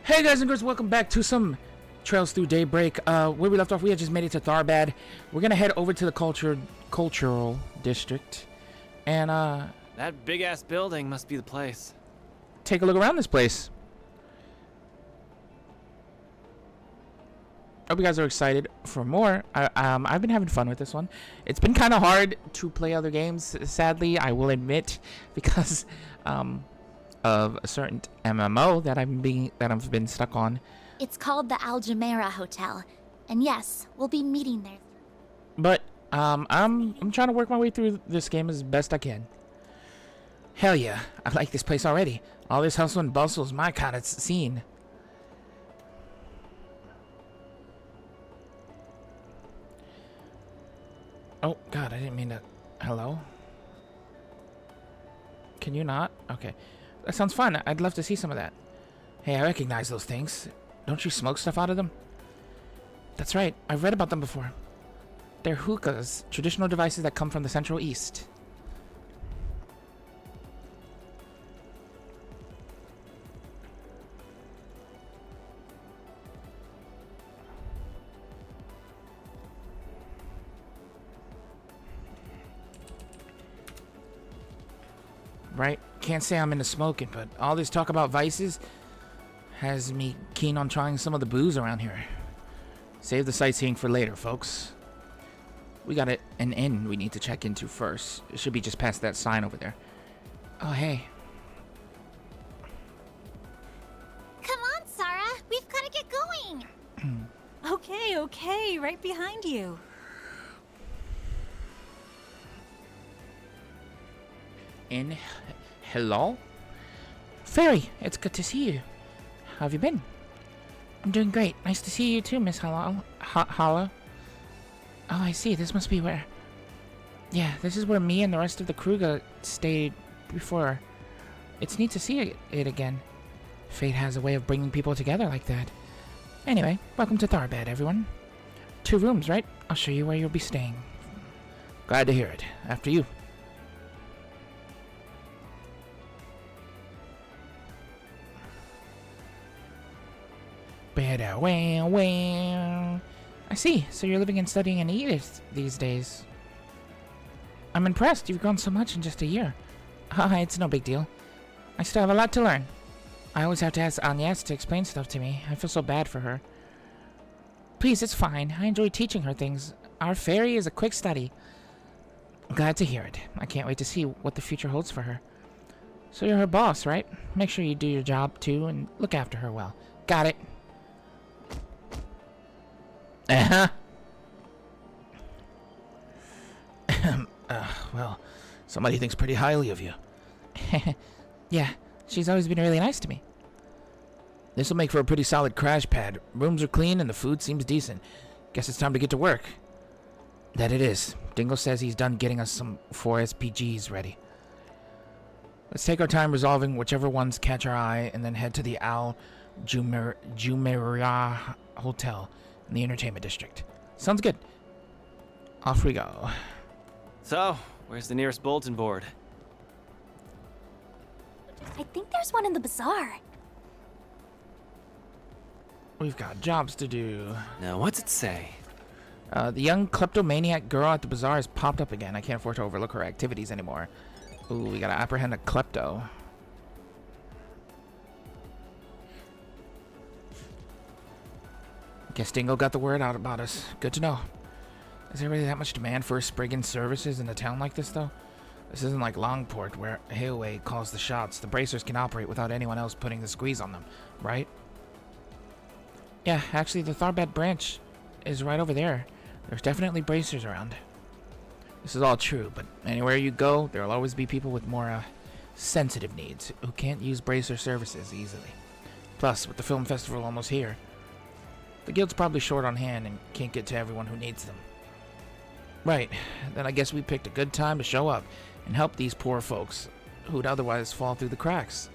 Hey guys and girls, welcome back to some Trails Through Daybreak. Where we left off, we had just made it to Tharbad. We're gonna head over to the cultural district and that big ass building must be the place. take a look around this place. Hope you guys are excited for more. I've been having fun with this one. It's been kind of hard to play other games, sadly, I will admit, because of a certain MMO that I've been stuck on. It's called the Al Jumeirah Hotel, and yes, we'll be meeting there. But I'm trying to work my way through this game as best I can. Hell yeah, I like this place already. All this hustle and bustle is my kind of scene. Oh god, I didn't mean to. Hello? Can you not? Okay. That sounds fun. I'd love to see some of that. Hey, I recognize those things. Don't you smoke stuff out of them? That's right. I've read about them before. They're hookahs, traditional devices that come from the Central East. Right? Can't say I'm into smoking, but all this talk about vices has me keen on trying some of the booze around here. Save the sightseeing for later, folks. We got an inn we need to check into first. It should be just past that sign over there. Oh, hey. Come on, Sarah, we've got to get going. Okay, right behind you. Hello? Fairy, it's good to see you. How have you been? I'm doing great. Nice to see you too, Miss Hala. Oh, I see. This must be where... Yeah, this is where me and the rest of the crew stayed before. It's neat to see it again. Fate has a way of bringing people together like that. Anyway, welcome to Tharbad, everyone. 2 rooms, right? I'll show you where you'll be staying. Glad to hear it. After you. I see. So you're living and studying in Edith these days. I'm impressed. You've grown so much in just a year. It's no big deal. I still have a lot to learn. I always have to ask Agnes to explain stuff to me. I feel so bad for her. Please, it's fine. I enjoy teaching her things. Our fairy is a quick study. Glad to hear it. I can't wait to see what the future holds for her. So you're her boss, right? Make sure you do your job too and look after her well. Got it. Well, somebody thinks pretty highly of you. Yeah, she's always been really nice to me. This'll make for a pretty solid crash pad. Rooms are clean and the food seems decent. Guess it's time to get to work. That it is. Dingle says he's done getting us some 4 SPGs ready. Let's take our time resolving whichever ones catch our eye and then head to the Al Jumeirah Hotel in the entertainment district. Sounds good. Off we go. So, where's the nearest bulletin board? I think there's one in the bazaar. We've got jobs to do. Now, what's it say? The young kleptomaniac girl at the bazaar has popped up again. I can't afford to overlook her activities anymore. Ooh, we gotta apprehend a klepto. Guess Dingo got the word out about us. Good to know. Is there really that much demand for Spriggan services in a town like this, though? This isn't like Longport, where Hayway calls the shots. The bracers can operate without anyone else putting the squeeze on them, right? Yeah, actually, the Tharbad branch is right over there. There's definitely bracers around. This is all true, but anywhere you go, there'll always be people with more, sensitive needs who can't use bracer services easily. Plus, with the film festival almost here, the guild's probably short on hand and can't get to everyone who needs them. Right, then I guess we picked a good time to show up and help these poor folks who'd otherwise fall through the cracks.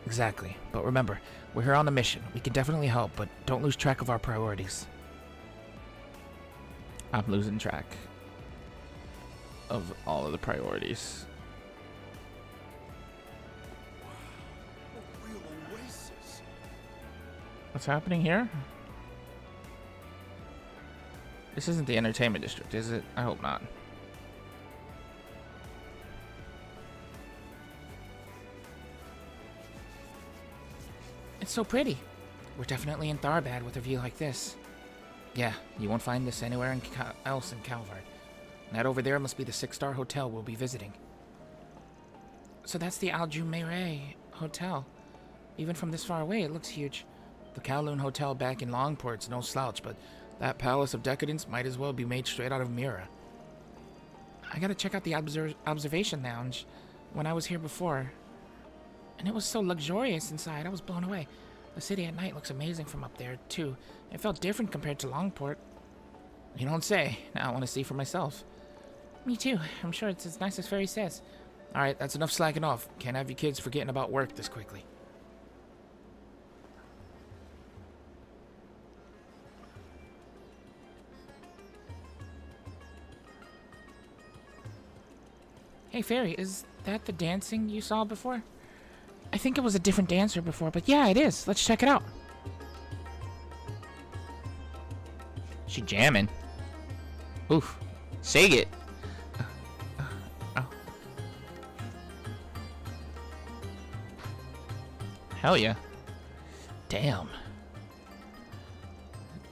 Exactly, but remember, we're here on a mission. We can definitely help, but don't lose track of our priorities. I'm losing track of all of the priorities. A real oasis. What's happening here? This isn't the entertainment district, is it? I hope not. It's so pretty. We're definitely in Tharbad with a view like this. Yeah, you won't find this anywhere else in Calvard. That over there must be the 6-star hotel we'll be visiting. So that's the Al-Jumeirah Hotel. Even from this far away, it looks huge. The Kowloon Hotel back in Longport's no slouch, but that palace of decadence might as well be made straight out of Mira. I gotta check out the observation lounge when I was here before. And it was so luxurious inside, I was blown away. The city at night looks amazing from up there, too. It felt different compared to Longport. You don't say. Now I want to see for myself. Me too. I'm sure it's as nice as Fairy says. Alright, that's enough slacking off. Can't have you kids forgetting about work this quickly. Hey, Fairy, is that the dancing you saw before? I think it was a different dancer before, but yeah, it is. Let's check it out. She jamming. Oof. Shake it. Oh. Hell yeah. Damn.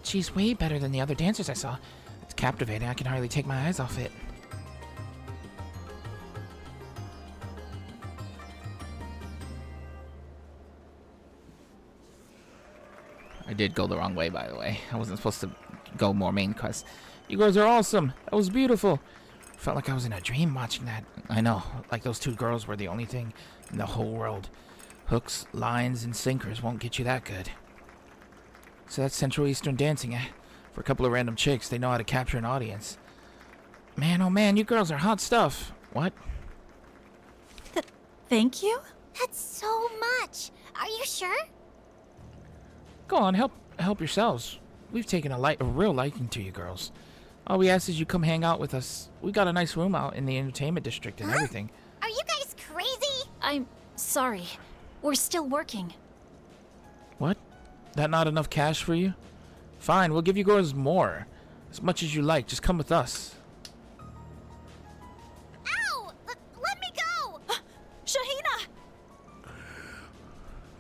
She's way better than the other dancers I saw. It's captivating. I can hardly take my eyes off it. I did go the wrong way, by the way. I wasn't supposed to go more main quest. You girls are awesome. That was beautiful. Felt like I was in a dream watching that. I know, like those two girls were the only thing in the whole world. Hooks, lines, and sinkers won't get you that good. So that's Central Eastern dancing, eh? For a couple of random chicks, they know how to capture an audience. Man, oh man, you girls are hot stuff. What? Thank you? That's so much. Are you sure? Go on, help yourselves. We've taken a real liking to you girls. All we ask is you come hang out with us. We got a nice room out in the entertainment district and everything. Are you guys crazy? I'm sorry. We're still working. What? That not enough cash for you? Fine, we'll give you girls more. As much as you like, just come with us. Ow! Let me go! Shahina!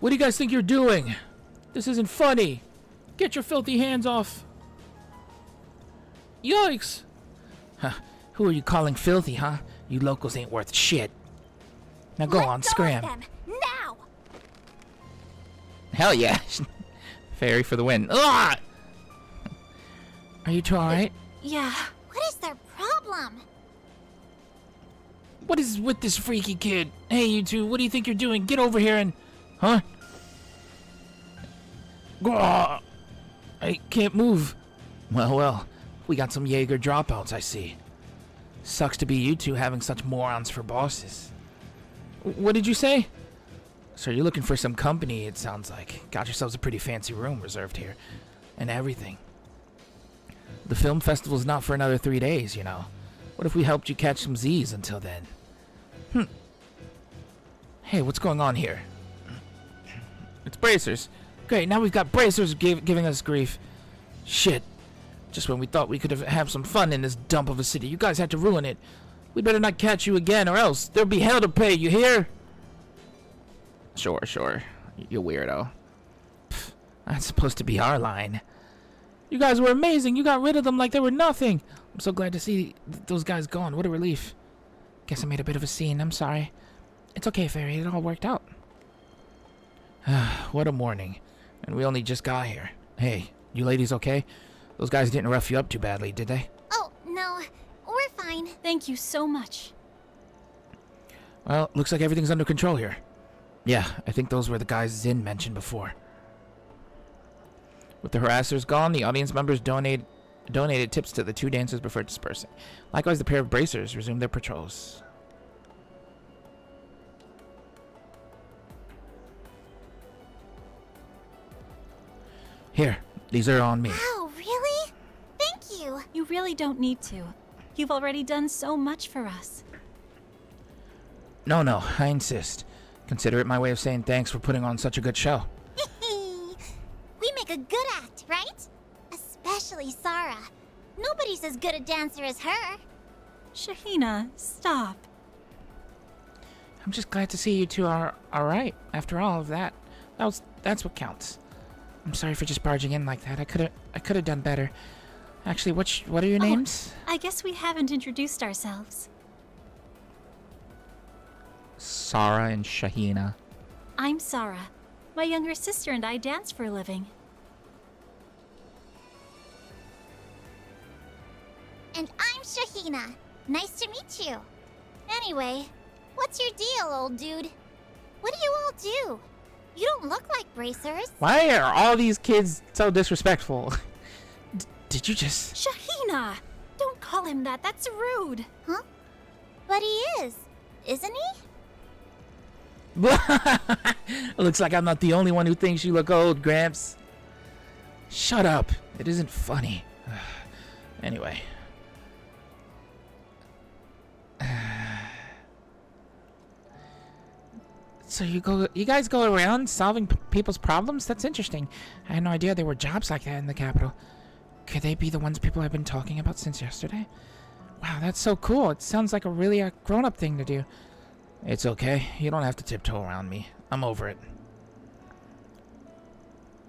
What do you guys think you're doing? This isn't funny. Get your filthy hands off. Yikes! Huh, who are you calling filthy, huh? You locals ain't worth shit. Now go on, scram. Now! Hell yeah. Fairy for the win. Ugh! Are you two alright? Yeah. What is their problem? What is with this freaky kid? Hey, you two, what do you think you're doing? Get over here and... Huh? Gah! I can't move. Well, we got some Jaeger dropouts, I see. Sucks to be you two having such morons for bosses. What did you say? So you're looking for some company, it sounds like. Got yourselves a pretty fancy room reserved here. And everything. The film festival's not for another 3 days, you know. What if we helped you catch some Z's until then? Hey, what's going on here? It's Bracers. Great, now we've got Bracers giving us grief. Shit. Just when we thought we could have some fun in this dump of a city, you guys had to ruin it. We'd better not catch you again, or else there'll be hell to pay, you hear? Sure. You weirdo. Pfft, that's supposed to be our line. You guys were amazing. You got rid of them like they were nothing. I'm so glad to see those guys gone. What a relief. Guess I made a bit of a scene. I'm sorry. It's okay, Fairy. It all worked out. What a morning. And we only just got here. Hey, you ladies okay? Those guys didn't rough you up too badly, did they? Oh, no. We're fine. Thank you so much. Well, looks like everything's under control here. Yeah, I think those were the guys Zin mentioned before. With the harassers gone, the audience members donated tips to the two dancers before dispersing. Likewise, the pair of bracers resumed their patrols. Here, these are on me. Wow, really? Thank you. You really don't need to. You've already done so much for us. No, I insist. Consider it my way of saying thanks for putting on such a good show. We make a good act, right? Especially Sarah. Nobody's as good a dancer as her. Shahina, stop. I'm just glad to see you two are alright after all of that. That's what counts. I'm sorry for just barging in like that. I could have done better. Actually, what are your names? I guess we haven't introduced ourselves. Sarah and Shahina. I'm Sarah. My younger sister and I dance for a living. And I'm Shahina. Nice to meet you. Anyway, what's your deal, old dude? What do you all do? You don't look like bracers. Why are all these kids so disrespectful? Did you just... Shahina! Don't call him that. That's rude. Huh? But he is, isn't he? Looks like I'm not the only one who thinks you look old, Gramps. Shut up. It isn't funny. Anyway. So you guys go around solving people's problems? That's interesting. I had no idea there were jobs like that in the capital. Could they be the ones people have been talking about since yesterday? Wow, that's so cool. It sounds like a really grown-up thing to do. It's okay. You don't have to tiptoe around me. I'm over it.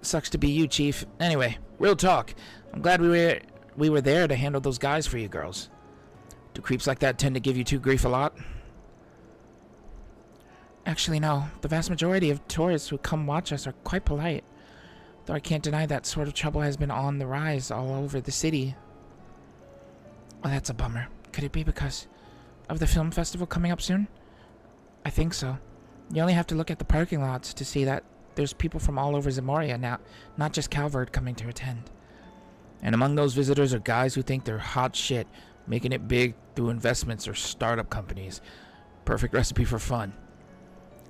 Sucks to be you, Chief. Anyway, real talk. I'm glad we were there to handle those guys for you girls. Do creeps like that tend to give you two grief a lot? Actually, no. The vast majority of tourists who come watch us are quite polite. Though I can't deny that sort of trouble has been on the rise all over the city. Well, that's a bummer. Could it be because of the film festival coming up soon? I think so. You only have to look at the parking lots to see that there's people from all over Zamoria now, not just Calvert, coming to attend. And among those visitors are guys who think they're hot shit, making it big through investments or startup companies. Perfect recipe for fun.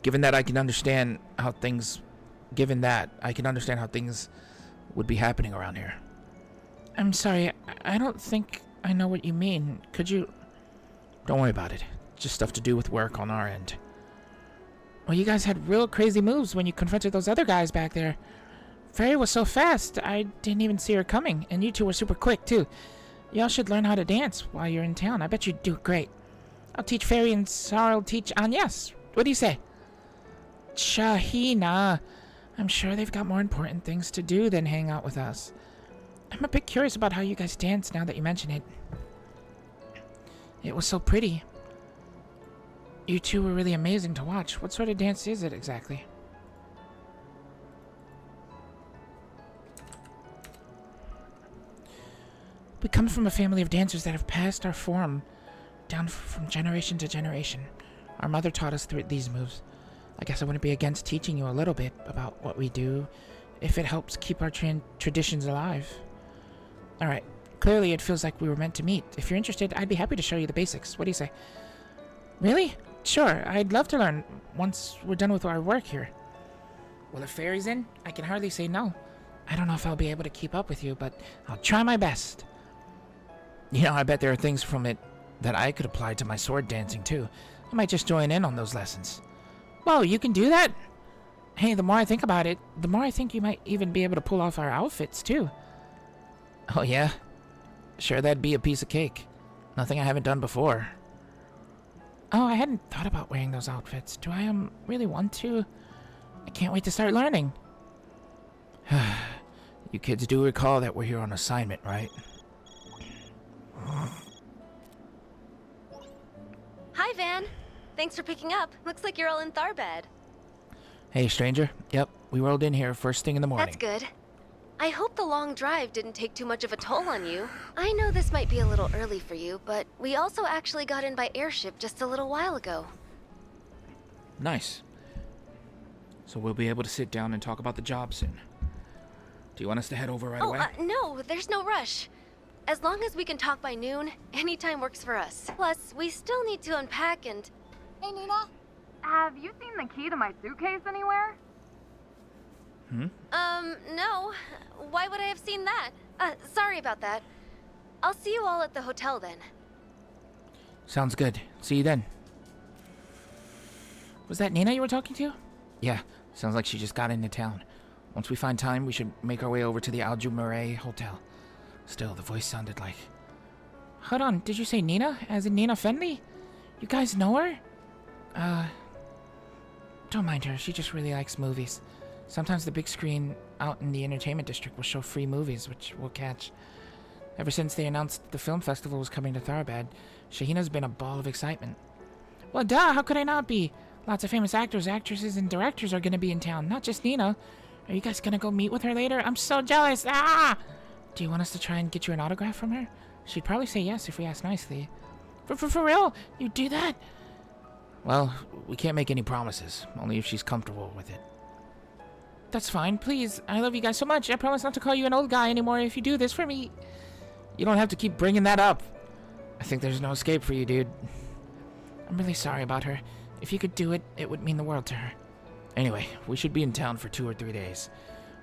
Given that I can understand how things would be happening around here. I'm sorry, I don't think I know what you mean. Could you... Don't worry about it. Just stuff to do with work on our end. Well, you guys had real crazy moves when you confronted those other guys back there. Fairy was so fast, I didn't even see her coming, and you two were super quick, too. Y'all should learn how to dance while you're in town. I bet you'd do great. I'll teach Fairy and Sarah'll teach Agnes. What do you say? Shahina. I'm sure they've got more important things to do than hang out with us. I'm a bit curious about how you guys dance now that you mention it. It was so pretty. You two were really amazing to watch. What sort of dance is it exactly? We come from a family of dancers that have passed our form down from generation to generation. Our mother taught us these moves. I guess I wouldn't be against teaching you a little bit about what we do if it helps keep our traditions alive. Alright, clearly it feels like we were meant to meet. If you're interested, I'd be happy to show you the basics. What do you say? Really? Sure, I'd love to learn once we're done with our work here. Well, if Fairy's in, I can hardly say no. I don't know if I'll be able to keep up with you, but I'll try my best. You know, I bet there are things from it that I could apply to my sword dancing too. I might just join in on those lessons. Whoa, you can do that? Hey, the more I think about it, the more I think you might even be able to pull off our outfits too. Oh yeah? Sure, that'd be a piece of cake. Nothing I haven't done before. Oh, I hadn't thought about wearing those outfits. Do I really want to? I can't wait to start learning. You kids do recall that we're here on assignment, right? Hi, Van. Thanks for picking up. Looks like you're all in THARBAD. Hey, stranger. Yep, we rolled in here first thing in the morning. That's good. I hope the long drive didn't take too much of a toll on you. I know this might be a little early for you, but we also actually got in by airship just a little while ago. Nice. So we'll be able to sit down and talk about the job soon. Do you want us to head over right away? No, there's no rush. As long as we can talk by noon, any time works for us. Plus, we still need to unpack and... Hey, Nina. Have you seen the key to my suitcase anywhere? No. Why would I have seen that? Sorry about that. I'll see you all at the hotel then. Sounds good. See you then. Was that Nina you were talking to? Yeah, sounds like she just got into town. Once we find time, we should make our way over to the Alju Murray Hotel. Still, the voice sounded like... Hold on, did you say Nina? As in Nina Fenley? You guys know her? Don't mind her, she just really likes movies. Sometimes the big screen out in the entertainment district will show free movies, which we'll catch. Ever since they announced the film festival was coming to Tharbad, Shahina's been a ball of excitement. Well, duh, how could I not be? Lots of famous actors, actresses, and directors are gonna be in town, not just Nina. Are you guys gonna go meet with her later? I'm so jealous! Ah! Do you want us to try and get you an autograph from her? She'd probably say yes if we asked nicely. For real? You do that? Well, we can't make any promises, only if she's comfortable with it. That's fine, please. I love you guys so much. I promise not to call you an old guy anymore if you do this for me. You don't have to keep bringing that up. I think there's no escape for you, dude. I'm really sorry about her. If you could do it, it would mean the world to her. Anyway, we should be in town for 2 or 3 days.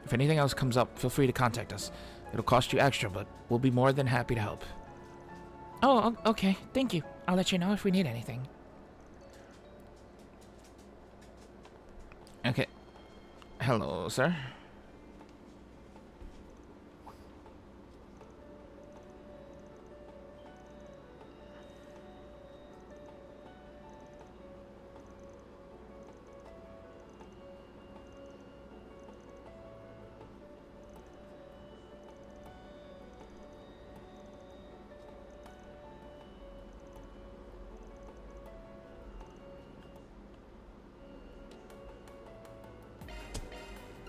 If anything else comes up, feel free to contact us. It'll cost you extra, but we'll be more than happy to help. Oh, okay. Thank you. I'll let you know if we need anything. Okay. Hello, sir.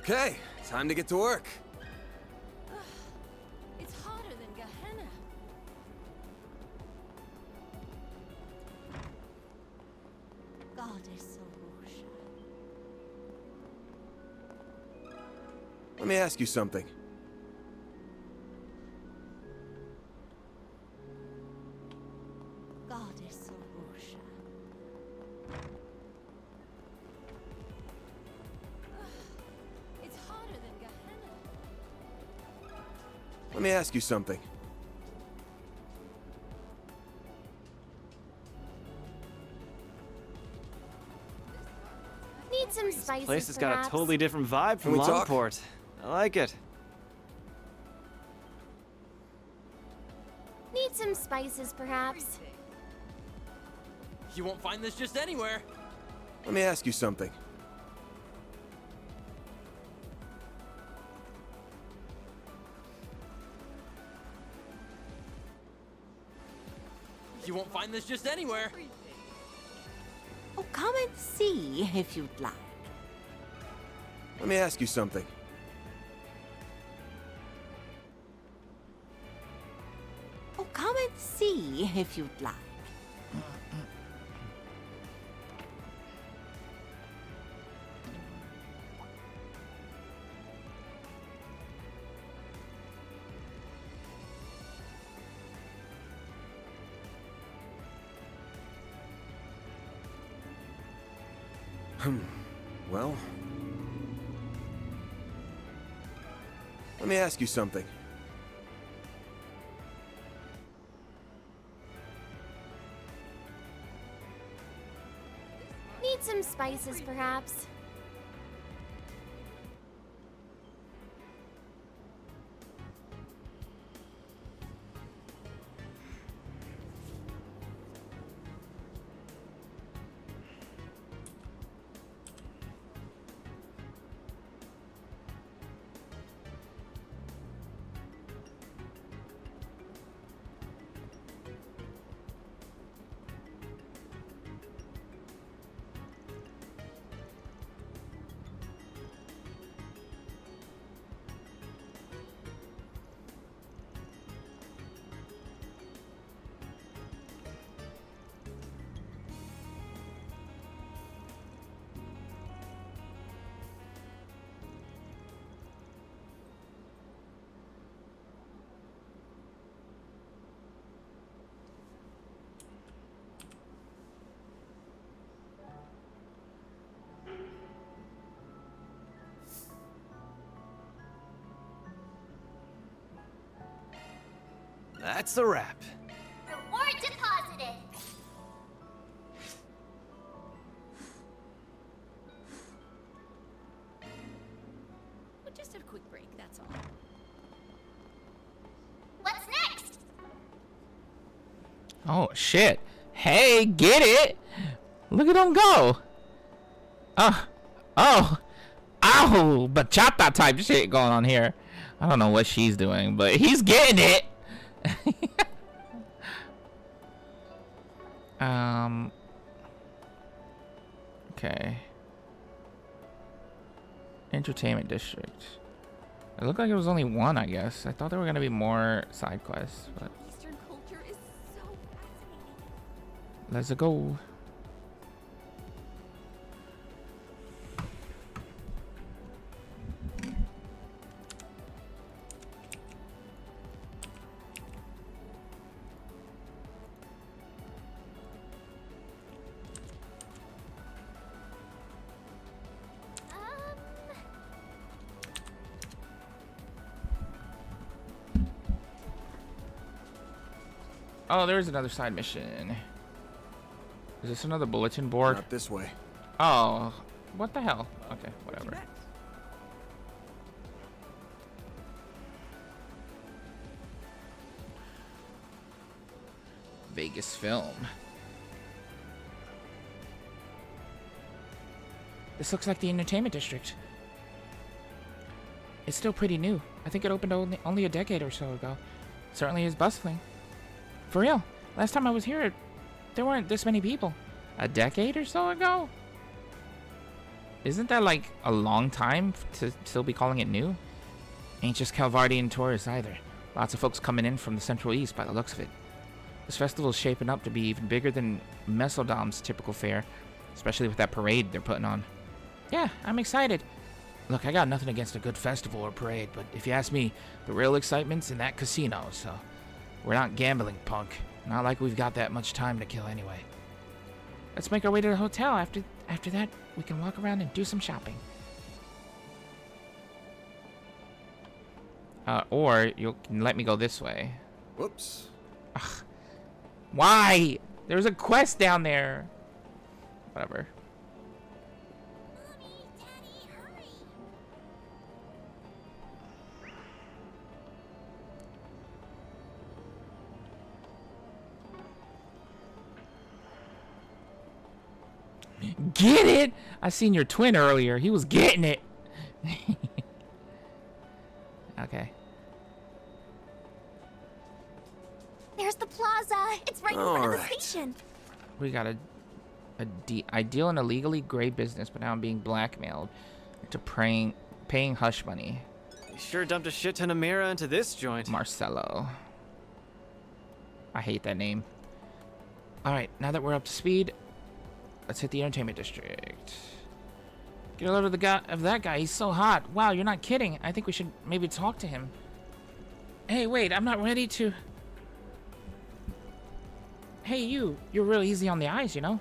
Okay, time to get to work. It's hotter than Gehenna. Goddess Sorosha. Let me ask you something. Goddess Sorosha. It's hotter than Gehenna. Let me ask you something. Need some spices, Place has got perhaps? a totally different vibe from we talk? Longport. I like it. Need some spices, perhaps? You won't find this just anywhere. Let me ask you something. You won't find this just anywhere. Oh, come and see if you'd like. Let me ask you something. Oh, come and see if you'd like. Well... Let me ask you something. Need some spices, perhaps? That's a wrap. Reward deposited! Would a quick break, that's all. What's next? Oh, shit. Hey, get it? Look at him go. Oh. Ow, bachata type shit going on here. I don't know what she's doing, but he's getting it. Okay. Entertainment district. It looked like it was only one, I guess. I thought there were gonna be more side quests, but Eastern culture is so fascinating. let's go. Oh, there's another side mission. Is this another bulletin board? Not this way. Oh, what the hell? Okay, whatever. Vegas film. This looks like the entertainment district. It's still pretty new. I think it opened only a decade or so ago. It certainly is bustling. For real, last time I was here, there weren't this many people. A decade or so ago? Isn't that like a long time to still be calling it new? Ain't just Calvardian tourists either. Lots of folks coming in from the Central East by the looks of it. This festival's shaping up to be even bigger than Mesodom's typical fair, especially with that parade they're putting on. Yeah, I'm excited. Look, I got nothing against a good festival or parade, but if you ask me, the real excitement's in that casino, so we're not gambling, punk. Not like we've got that much time to kill anyway. Let's make our way to the hotel. After that, we can walk around and do some shopping. Or you can let me go this way. Whoops. Ugh. Why? There's a quest down there. Whatever. Mommy, Daddy, hurry. Get it? I seen your twin earlier. He was getting it. Okay. There's the plaza. It's right in All front of right. the station. We got I deal in a legally gray business, but now I'm being blackmailed into paying hush money. You sure dumped a shit ton of Mira into this joint. Marcelo. I hate that name. Alright, now that we're up to speed, let's hit the entertainment district. Get a load of that guy. He's so hot. Wow, you're not kidding. I think we should maybe talk to him. Hey, wait, I'm not ready to... Hey, you're real easy on the eyes, you know?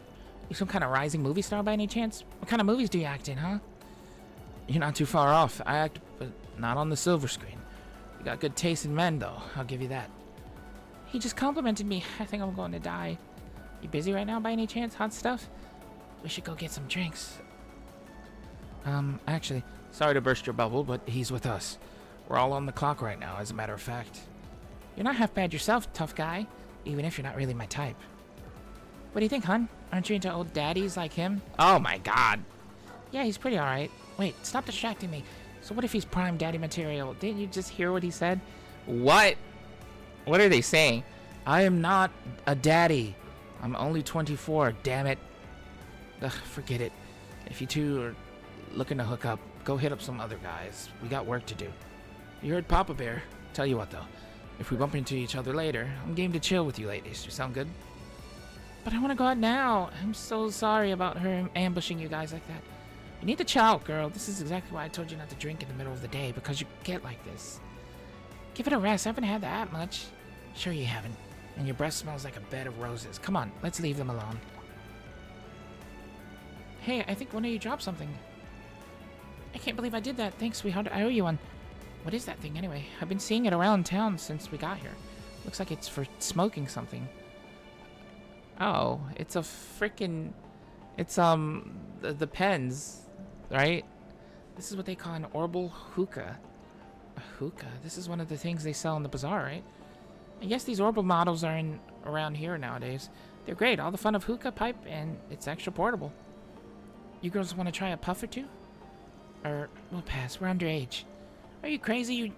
You some kind of rising movie star by any chance? What kind of movies do you act in, huh? You're not too far off. I act, but not on the silver screen. You got good taste in men, though. I'll give you that. He just complimented me. I think I'm going to die. You busy right now by any chance? Hot stuff? We should go get some drinks. Actually, sorry to burst your bubble, but he's with us. We're all on the clock right now, as a matter of fact. You're not half bad yourself, tough guy. Even if you're not really my type. What do you think, hun? Aren't you into old daddies like him? Oh my god. Yeah, he's pretty alright. Wait, stop distracting me. So what if he's prime daddy material? Didn't you just hear what he said? What? What are they saying? I am not a daddy. I'm only 24, damn it. Ugh, forget it. If you two are looking to hook up, go hit up some other guys. We got work to do. You heard Papa Bear. Tell you what, though. If we bump into each other later, I'm game to chill with you ladies. You sound good? But I want to go out now. I'm so sorry about her ambushing you guys like that. You need to chill out, girl. This is exactly why I told you not to drink in the middle of the day, because you get like this. Give it a rest. I haven't had that much. Sure you haven't. And your breath smells like a bed of roses. Come on, let's leave them alone. Hey, I think one of you dropped something. I can't believe I did that. Thanks, sweetheart. I owe you one. What is that thing anyway? I've been seeing it around town since we got here. Looks like it's for smoking something. Oh, it's a freaking... It's, the pens, right? This is what they call an orbital hookah. A hookah? This is one of the things they sell in the bazaar, right? I guess these orbital models are around here nowadays. They're great. All the fun of hookah pipe, and it's extra portable. You girls want to try a puff or two? Or we'll pass. We're underage. Are you crazy?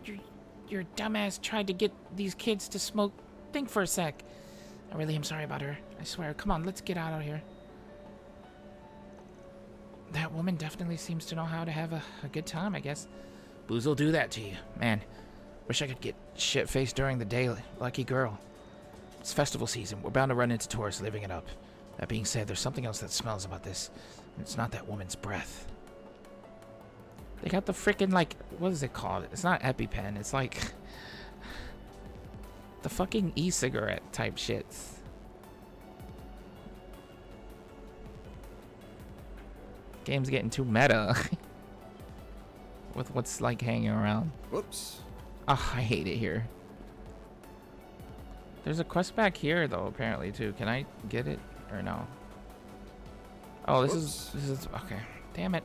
Your dumbass tried to get these kids to smoke. Think for a sec. I really am sorry about her. I swear. Come on, let's get out of here. That woman definitely seems to know how to have a good time, I guess. Booze will do that to you. Man, wish I could get shit-faced during the day. Lucky girl. It's festival season. We're bound to run into tourists living it up. That being said, there's something else that smells about this. And it's not that woman's breath. They got the freaking, like, what is it called? It's not EpiPen. It's like the fucking e-cigarette type shits. Game's getting too meta with what's like hanging around. Whoops. Oh, I hate it here. There's a quest back here though, apparently too. Can I get it or no? Oh, this is okay. Damn it.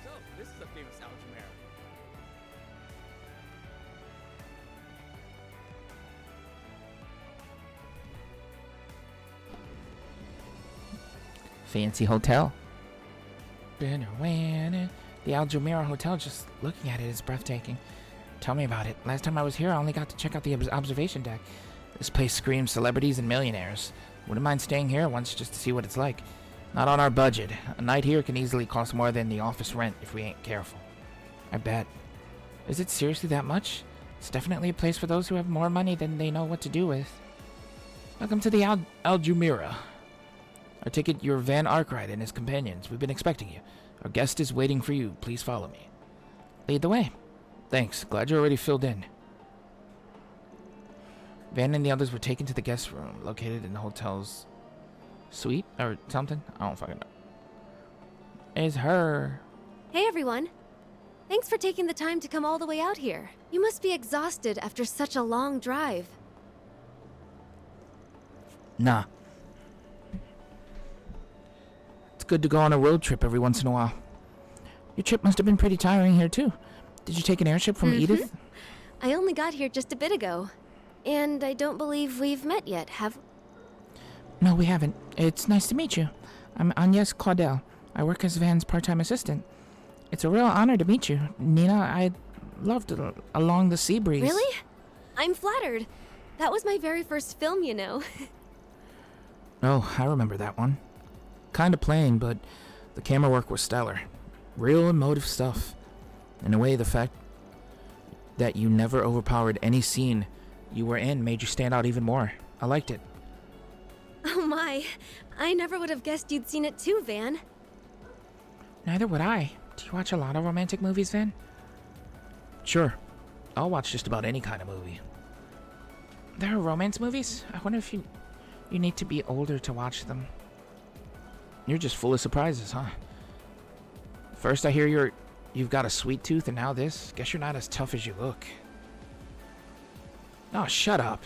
So, this is a famous Alchemera. Fancy hotel. The Aljumira Hotel, just looking at it is breathtaking. Tell me about it. Last time I was here, I only got to check out the observation deck. This place screams celebrities and millionaires. Wouldn't mind staying here once just to see what it's like. Not on our budget. A night here can easily cost more than the office rent if we ain't careful. I bet. Is it seriously that much? It's definitely a place for those who have more money than they know what to do with. Welcome to the Aljumira. I take it you're Van Arkwright and his companions. We've been expecting you. Our guest is waiting for you. Please follow me. Lead the way. Thanks. Glad you're already filled in. Van and the others were taken to the guest room, located in the hotel's suite or something. I don't fucking know. It's her. Hey everyone. Thanks for taking the time to come all the way out here. You must be exhausted after such a long drive. Nah. It's good to go on a road trip every once in a while. Your trip must have been pretty tiring here too. Did you take an airship from Edith? I only got here just a bit ago. And I don't believe we've met yet, have... No, we haven't. It's nice to meet you. I'm Agnes Claudel. I work as Van's part-time assistant. It's a real honor to meet you. Nina, I loved Along the Sea Breeze. Really? I'm flattered. That was my very first film, you know. Oh, I remember that one. Kinda plain, but the camera work was stellar. Real emotive stuff. In a way, the fact that you never overpowered any scene you were in made you stand out even more. I liked it. Oh my. I never would have guessed you'd seen it too, Van. Neither would I. Do you watch a lot of romantic movies, Van? Sure. I'll watch just about any kind of movie. There are romance movies? I wonder if you need to be older to watch them. You're just full of surprises, huh? First I hear you've got a sweet tooth and now this. Guess you're not as tough as you look. Oh, shut up.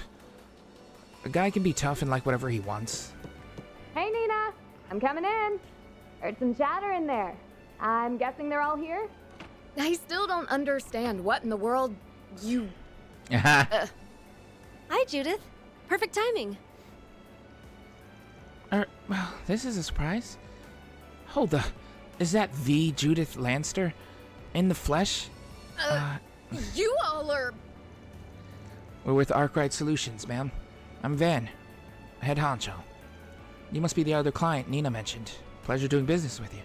A guy can be tough and like whatever he wants. Hey, Nina. I'm coming in. Heard some chatter in there. I'm guessing they're all here? I still don't understand what in the world you... Hi, Judith. Perfect timing. Well, this is a surprise. Hold the... Is that the Judith Lanster? In the flesh? You all are... We're with Arkwright Solutions, ma'am. I'm Van, head honcho. You must be the other client Nina mentioned. Pleasure doing business with you.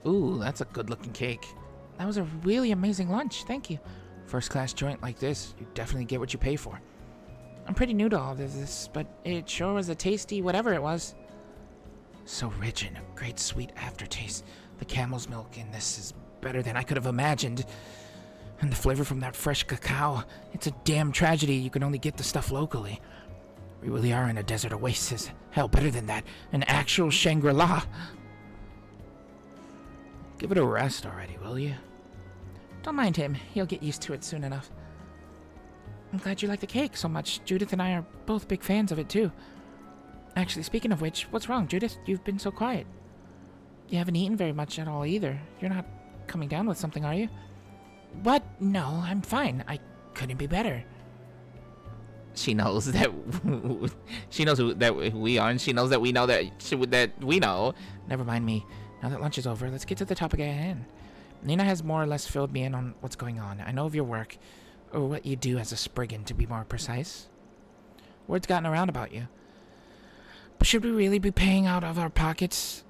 Ooh, that's a good-looking cake. That was a really amazing lunch, thank you. First-class joint like this, you definitely get what you pay for. I'm pretty new to all of this, but it sure was a tasty whatever it was. So rich and a great sweet aftertaste. The camel's milk in this is better than I could have imagined. And the flavor from that fresh cacao. It's a damn tragedy you can only get the stuff locally. We really are in a desert oasis. Hell, better than that. An actual Shangri-La. Give it a rest already, will you? Don't mind him. He'll get used to it soon enough. I'm glad you like the cake so much. Judith and I are both big fans of it, too. Actually, speaking of which, what's wrong, Judith? You've been so quiet. You haven't eaten very much at all, either. You're not coming down with something, are you? What? No, I'm fine. I couldn't be better. She knows that she knows who we are, and she knows that we know that we know. Never mind me. Now that lunch is over, let's get to the topic at hand. Nina has more or less filled me in on what's going on. I know of your work, or what you do as a Spriggan, to be more precise. Word's gotten around about you. But should we really be paying out of our pockets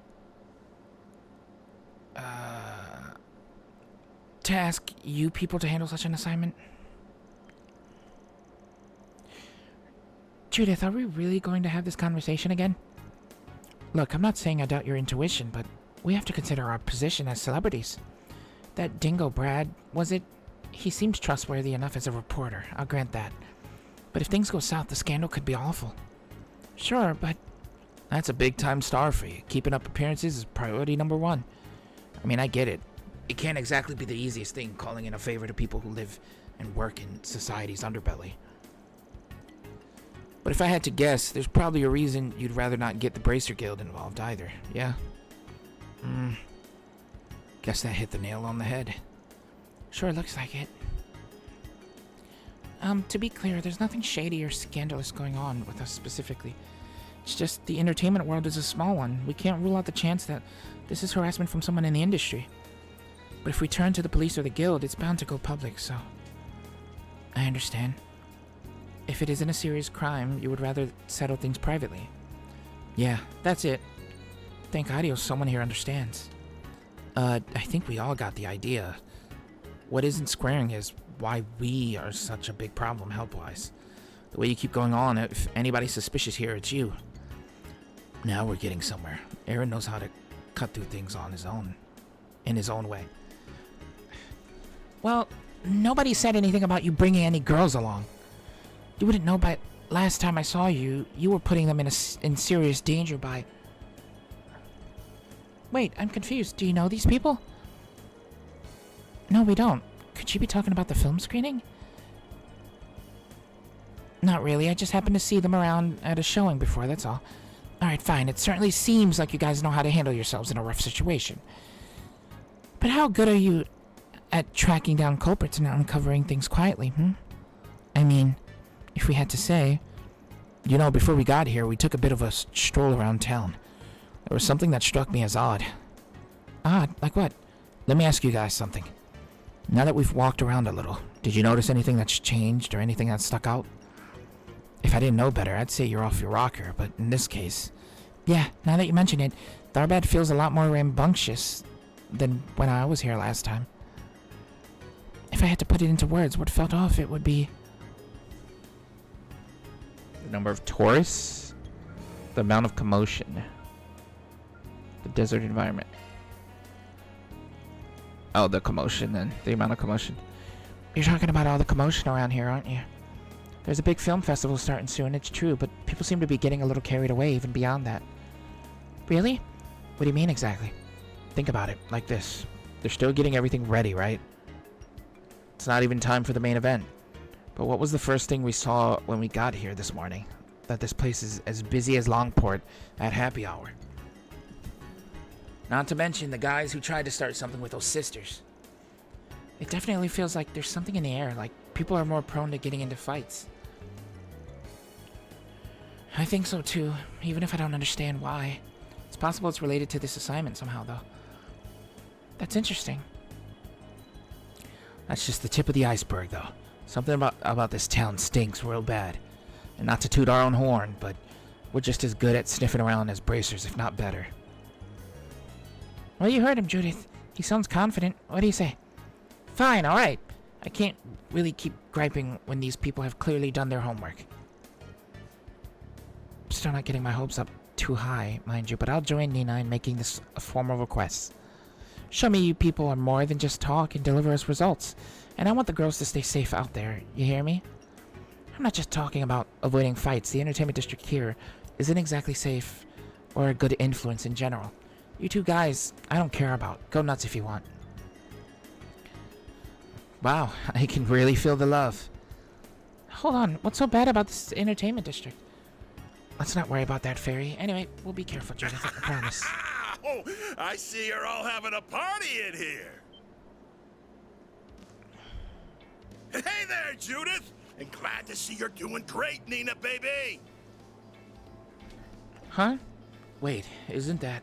to ask you people to handle such an assignment? Judith, are we really going to have this conversation again? Look, I'm not saying I doubt your intuition, but we have to consider our position as celebrities. That dingo Brad, was it? He seems trustworthy enough as a reporter, I'll grant that. But if things go south, the scandal could be awful. Sure, but that's a big-time star for you. Keeping up appearances is priority number one. I mean, I get it. It can't exactly be the easiest thing calling in a favor to people who live and work in society's underbelly. But if I had to guess, there's probably a reason you'd rather not get the Bracer Guild involved either, yeah? Guess that hit the nail on the head. Sure looks like it. To be clear, there's nothing shady or scandalous going on with us specifically. It's just the entertainment world is a small one. We can't rule out the chance that this is harassment from someone in the industry. But if we turn to the police or the guild, it's bound to go public, so... I understand. If it isn't a serious crime, you would rather settle things privately. Yeah, that's it. Thank Adios, someone here understands. I think we all got the idea. What isn't squaring is why we are such a big problem health-wise. The way you keep going on, if anybody's suspicious here, it's you. Now we're getting somewhere. Aaron knows how to cut through things on his own. In his own way. Well, nobody said anything about you bringing any girls along. You wouldn't know, but last time I saw you, you were putting them in serious danger by... Wait, I'm confused. Do you know these people? No, we don't. Could you be talking about the film screening? Not really. I just happened to see them around at a showing before, that's all. Alright, fine. It certainly seems like you guys know how to handle yourselves in a rough situation. But how good are you at tracking down culprits and uncovering things quietly, I mean, if we had to say... You know, before we got here, we took a bit of a stroll around town. There was something that struck me as odd. Odd? Like what? Let me ask you guys something. Now that we've walked around a little, did you notice anything that's changed or anything that stuck out? If I didn't know better, I'd say you're off your rocker, but in this case... Yeah, now that you mention it, Tharbad feels a lot more rambunctious than when I was here last time. If I had to put it into words, what felt off, it would be... The number of tourists? The amount of commotion? The desert environment? Oh, the commotion then. The amount of commotion. You're talking about all the commotion around here, aren't you? There's a big film festival starting soon, it's true, but people seem to be getting a little carried away even beyond that. Really? What do you mean exactly? Think about it, like this. They're still getting everything ready, right? It's not even time for the main event. But what was the first thing we saw when we got here this morning? That this place is as busy as Longport at happy hour. Not to mention the guys who tried to start something with those sisters. It definitely feels like there's something in the air, like people are more prone to getting into fights. I think so too, even if I don't understand why. It's possible it's related to this assignment somehow, though. That's interesting. That's just the tip of the iceberg, though. Something about this town stinks real bad. And not to toot our own horn, but we're just as good at sniffing around as bracers, if not better. Well, you heard him, Judith. He sounds confident. What do you say? Fine, alright. I can't really keep griping when these people have clearly done their homework. Still not getting my hopes up too high, mind you, but I'll join Nina in making this a formal request. Show me you people are more than just talk and deliver us results. And I want the girls to stay safe out there, you hear me? I'm not just talking about avoiding fights. The entertainment district here isn't exactly safe or a good influence in general. You two guys, I don't care about. Go nuts if you want. Wow, I can really feel the love. Hold on, what's so bad about this entertainment district? Let's not worry about that, Fairy. Anyway, we'll be careful, Judith, I promise. Oh, I see you're all having a party in here. Hey there, Judith! And glad to see you're doing great, Nina, baby! Huh? Wait, isn't that...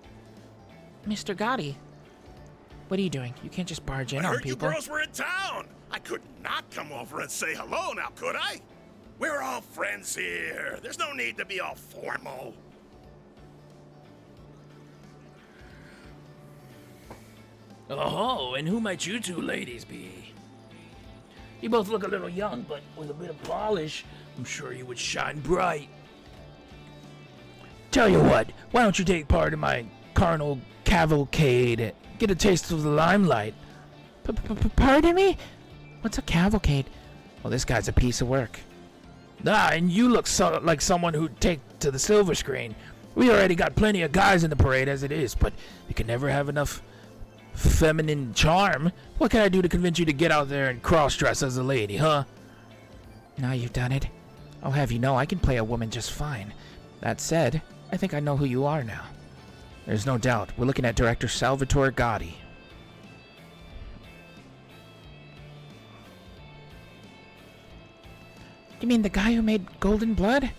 Mr. Gotti? What are you doing? You can't just barge in I on heard people. you girls were in town! I could not come over and say hello now, could I? We're all friends here. There's no need to be all formal. Oh, and who might you two ladies be? You both look a little young, but with a bit of polish, I'm sure you would shine bright. Tell you what, why don't you take part in my carnal cavalcade? Get a taste of the limelight. Pardon me? What's a cavalcade? Well, this guy's a piece of work. Ah, and you look like someone who'd take to the silver screen. We already got plenty of guys in the parade as it is, but you can never have enough feminine charm. What can I do to convince you to get out there and cross-dress as a lady, huh? Now you've done it. I'll have you know I can play a woman just fine. That said, I think I know who you are now. There's no doubt. We're looking at director Salvatore Gotti. You mean the guy who made Golden Blood?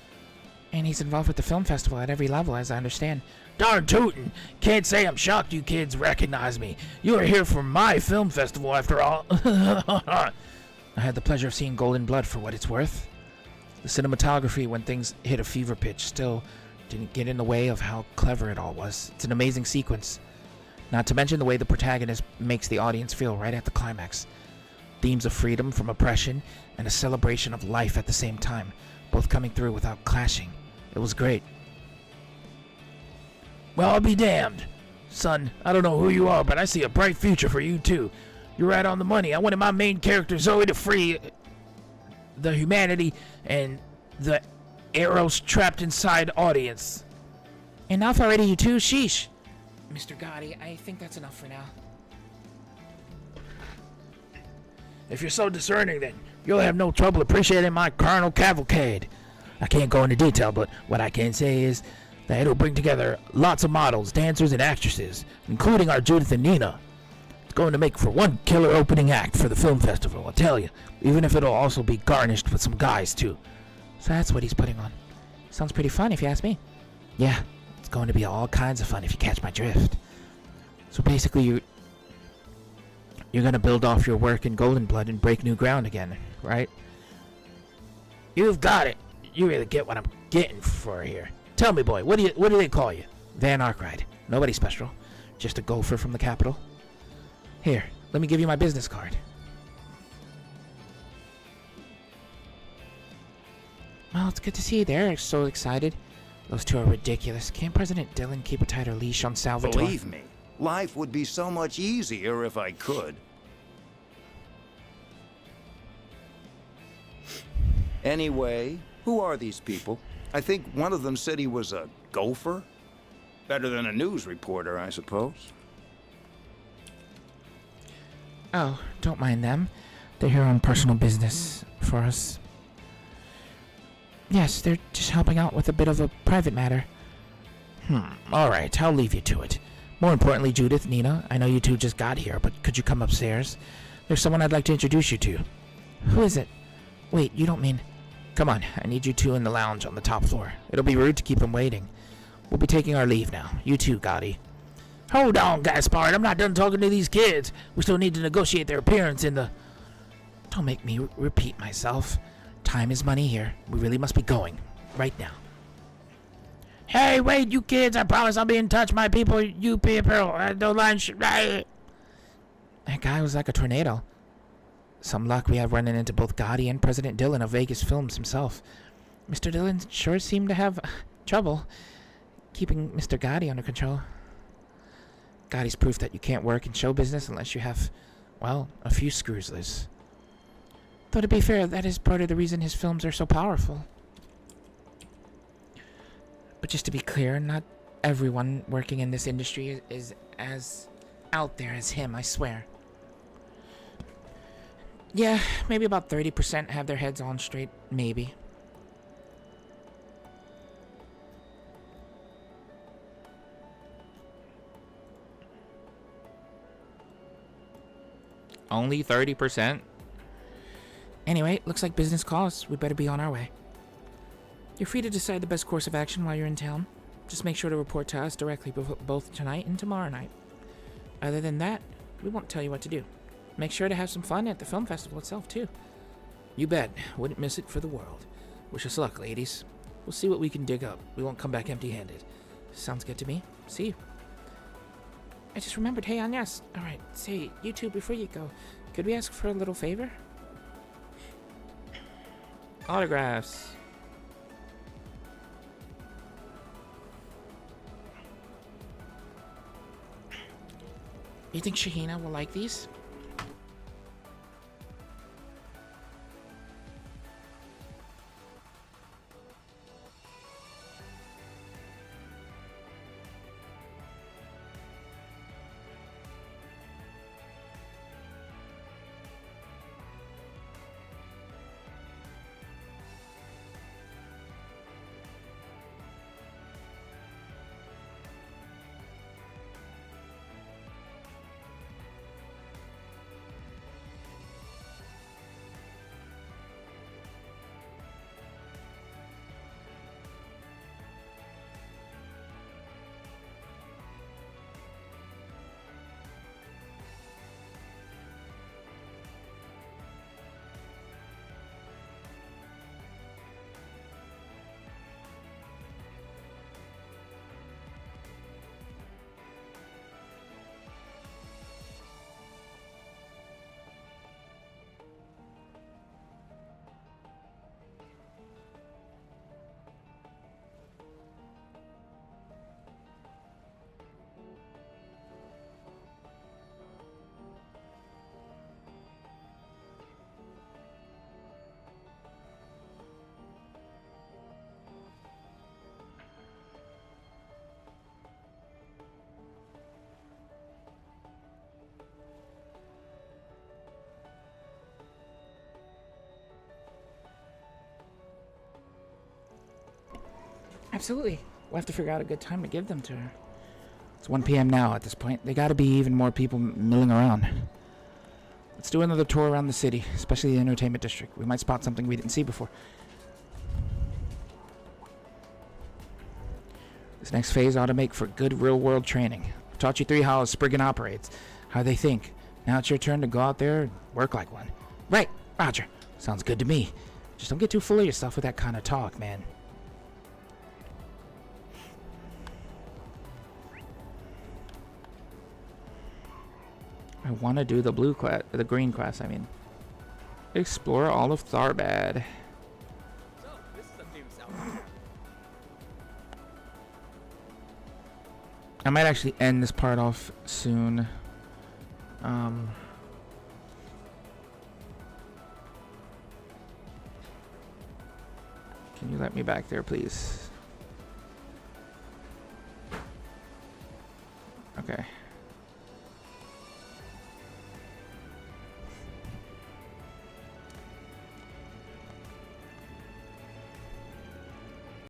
And he's involved with the film festival at every level, as I understand. Darn tootin'! Can't say I'm shocked you kids recognize me. You are here for my film festival after all. I had the pleasure of seeing Golden Blood for what it's worth. The cinematography, when things hit a fever pitch, still didn't get in the way of how clever it all was. It's an amazing sequence. Not to mention the way the protagonist makes the audience feel right at the climax. Themes of freedom from oppression and a celebration of life at the same time, both coming through without clashing. It was great. Well, I'll be damned. Son, I don't know who you are, but I see a bright future for you too. You're right on the money. I wanted my main character Zoe to free the humanity and the arrows trapped inside audience. Enough already, you two. Sheesh. Mr. Gotti, I think that's enough for now. If you're so discerning, then you'll have no trouble appreciating my carnal cavalcade. I can't go into detail, but what I can say is that it'll bring together lots of models, dancers, and actresses, including our Judith and Nina. It's going to make for one killer opening act for the film festival, I'll tell you, even if it'll also be garnished with some guys, too. So that's what he's putting on. Sounds pretty fun, if you ask me. Yeah, it's going to be all kinds of fun if you catch my drift. So basically, you're going to build off your work in Golden Blood and break new ground again, right? You've got it. You really get what I'm getting for here. Tell me, boy, what do they call you? Van Arkwright. Nobody special. Just a gopher from the capital. Here, let me give you my business card. Well, it's good to see you there. I'm so excited. Those two are ridiculous. Can't President Dillon keep a tighter leash on Salvatore? Believe me, life would be so much easier if I could. Anyway, who are these people? I think one of them said he was a gopher. Better than a news reporter, I suppose. Oh, don't mind them. They're here on personal business for us. Yes, they're just helping out with a bit of a private matter. Alright, I'll leave you to it. More importantly, Judith, Nina, I know you two just got here, but could you come upstairs? There's someone I'd like to introduce you to. Who is it? Wait, you don't mean... Come on, I need you two in the lounge on the top floor. It'll be rude to keep them waiting. We'll be taking our leave now. You too, Gotti. Hold on, Gaspard. I'm not done talking to these kids. We still need to negotiate their appearance in the... Don't make me repeat myself. Time is money here. We really must be going. Right now. Hey, wait, you kids! I promise I'll be in touch. My people, you people, no lunch. That guy was like a tornado. Some luck we have running into both Gotti and President Dillon of Vegas Films himself. Mr. Dillon sure seemed to have trouble keeping Mr. Gotti under control. Gotti's proof that you can't work in show business unless you have, well, a few screws loose. Though to be fair, that is part of the reason his films are so powerful. But just to be clear, not everyone working in this industry is as out there as him, I swear. Yeah, maybe about 30% have their heads on straight, maybe. Only 30%? Anyway, looks like business calls. We better be on our way. You're free to decide the best course of action while you're in town. Just make sure to report to us directly both tonight and tomorrow night. Other than that, we won't tell you what to do. Make sure to have some fun at the film festival itself, too. You bet. Wouldn't miss it for the world. Wish us luck, ladies. We'll see what we can dig up. We won't come back empty-handed. Sounds good to me. See you. I just remembered. Hey, Agnes. Alright, say, you two, before you go, could we ask for a little favor? Autographs. You think Shahina will like these? Absolutely. We'll have to figure out a good time to give them to her. It's 1 p.m. now at this point. They gotta be even more people milling around. Let's do another tour around the city, especially the entertainment district. We might spot something we didn't see before. This next phase ought to make for good real-world training. I taught you 3 how a Spriggan operates, how they think. Now it's your turn to go out there and work like one. Right, Roger. Sounds good to me. Just don't get too full of yourself with that kind of talk, man. I want to do the green quest, I mean. Explore all of TURNBASed. So, this is a famous Alchemera. I might actually end this part off soon. Can you let me back there, please? Okay.